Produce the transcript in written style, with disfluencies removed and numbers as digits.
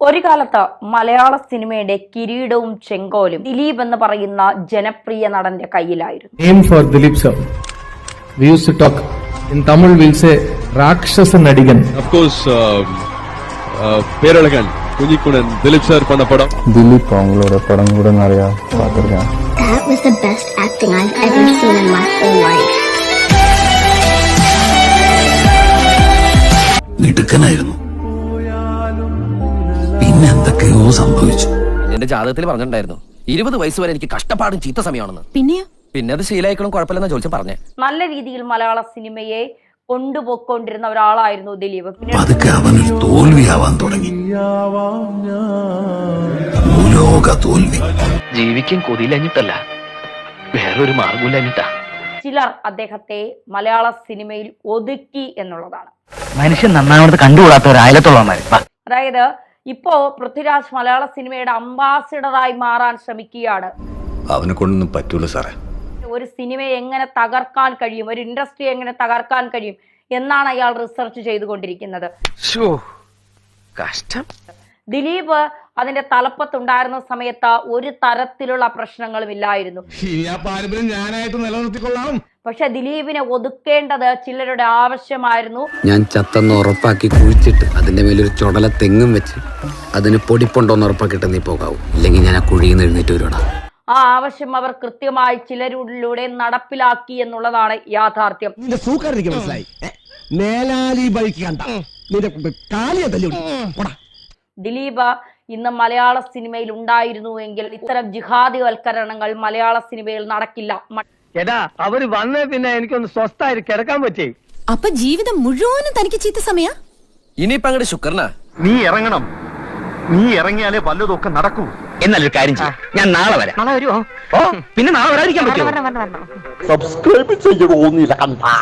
ഒരു കാലത്ത് മലയാള സിനിമയുടെ കിരീടവും ചെങ്കോലും ദിലീപ് എന്ന് പറയുന്ന ജനപ്രിയ നടന്റെ കയ്യിലായിരുന്നു. Name for Dilip sir. We used to talk in Tamil. We'll say Rakshasa Nadigan. Of course, Perazhagan குஞ்சிக்குடன் திலீப் சார் பண்ண படம். Dilip அவங்களோட படம் கூட நிறைய பார்த்திருக்கேன். That was the best acting I've ever seen in my whole life. മിടുക്കനായിരുന്നു. പിന്നെ എന്തൊക്കെയോ സംഭവിച്ചു. എന്റെ ജാതകത്തിൽ പറഞ്ഞിട്ടുണ്ടായിരുന്നു 20 വയസ്സ് വരെ എനിക്ക് കഷ്ടപ്പാടും ചീത്ത സമയമാണെന്ന്. പിന്നെ അത് ശീലമായിക്കണം, കുഴപ്പമില്ലെന്ന് ചോദിച്ചാൽ പറഞ്ഞേ. നല്ല രീതിയിൽ മലയാള സിനിമയെ കൊണ്ടുപോയിക്കൊണ്ടിരുന്ന ഒരാളായിരുന്നു ദിലീപ്. അതൊക്കെ അവനൊരു തോൽവിയാവാൻ തുടങ്ങി. ഭൂലോക തോൽവി. ജീവിക്കാൻ കൊതിയിലഞ്ഞിട്ടല്ല, വേറൊരു മാർഗമില്ലഞ്ഞിട്ടാ. ചിലർ അദ്ദേഹത്തെ മലയാള സിനിമയിൽ ഒതുക്കി എന്നുള്ളതാണ്. മനുഷ്യൻ നന്നാവണത് കണ്ടുകൂടാത്ത ഒരു അയലത്തോളന്മാര്. അതായത് ഇപ്പോ പൃഥ്വിരാജ് മലയാള സിനിമയുടെ അംബാസിഡറായി മാറാൻ ശ്രമിക്കുകയാണ്. അവനെ കൊണ്ടൊന്നും പറ്റൂല സാറേ. ഒരു സിനിമയെ എങ്ങനെ തകർക്കാൻ കഴിയും, ഒരു ഇൻഡസ്ട്രി എങ്ങനെ തകർക്കാൻ കഴിയും എന്നാണ് അയാൾ റിസർച്ച് ചെയ്തുകൊണ്ടിരിക്കുന്നത്. കഷ്ടം. ദിലീപ് അതിന്റെ തലപ്പത്തുണ്ടായിരുന്ന സമയത്ത് ഒരു തരത്തിലുള്ള പ്രശ്നങ്ങളും ഇല്ലായിരുന്നു. പക്ഷെ ദിലീപിനെ ഒതുക്കേണ്ടത് ചിലരുടെ ആവശ്യമായിരുന്നു. ഞാൻ ചത്തെന്ന് ഉറപ്പാക്കി കുഴിച്ചിട്ട് അതിന്റെ മേലൊരു ചുടല തെങ്ങും വെച്ച് അതിന് പൊടിപ്പുണ്ടോന്ന് ഉറപ്പാക്കിട്ട് നീ പോകാവൂ, ഇല്ലെങ്കിൽ ഞാൻ ആ കുഴിയിൽ നിന്ന് എഴുന്നേറ്റ് വരുവാടാ. ആ ആവശ്യം അവർ കൃത്യമായി ചിലരിലൂടെ നടപ്പിലാക്കി എന്നുള്ളതാണ് യാഥാർത്ഥ്യം. ദിലീപ് ഇന്ന് മലയാള സിനിമയിൽ ഉണ്ടായിരുന്നുവെങ്കിൽ ഇത്തരം ജിഹാദിവൽക്കരണങ്ങൾ മലയാള സിനിമയിൽ നടക്കില്ല. അവര് വന്നേ പിന്നെ എനിക്കൊന്ന് സ്വസ്ഥായി കിടക്കാൻ പറ്റേ. അപ്പൊ ജീവിതം മുഴുവനും തനിക്ക് ചീത്ത സമയ. ഇനിയിപ്പ അങ്ങോട്ട് ശുക്രനാ. നീ ഇറങ്ങണം. നീ ഇറങ്ങിയാലേ വല്ലതൊക്കെ നടക്കൂ. എന്നല്ലൊരു കാര്യം ചെയ്യാം, ഞാൻ നാളെ വരാം. നാളെ വരുമോ? പിന്നെ നാളെ വരാതിരിക്കാൻ പറ്റുമോ? സബ്സ്ക്രൈബ് ചെയ്യണോന്നില്ല കണ്ടാ.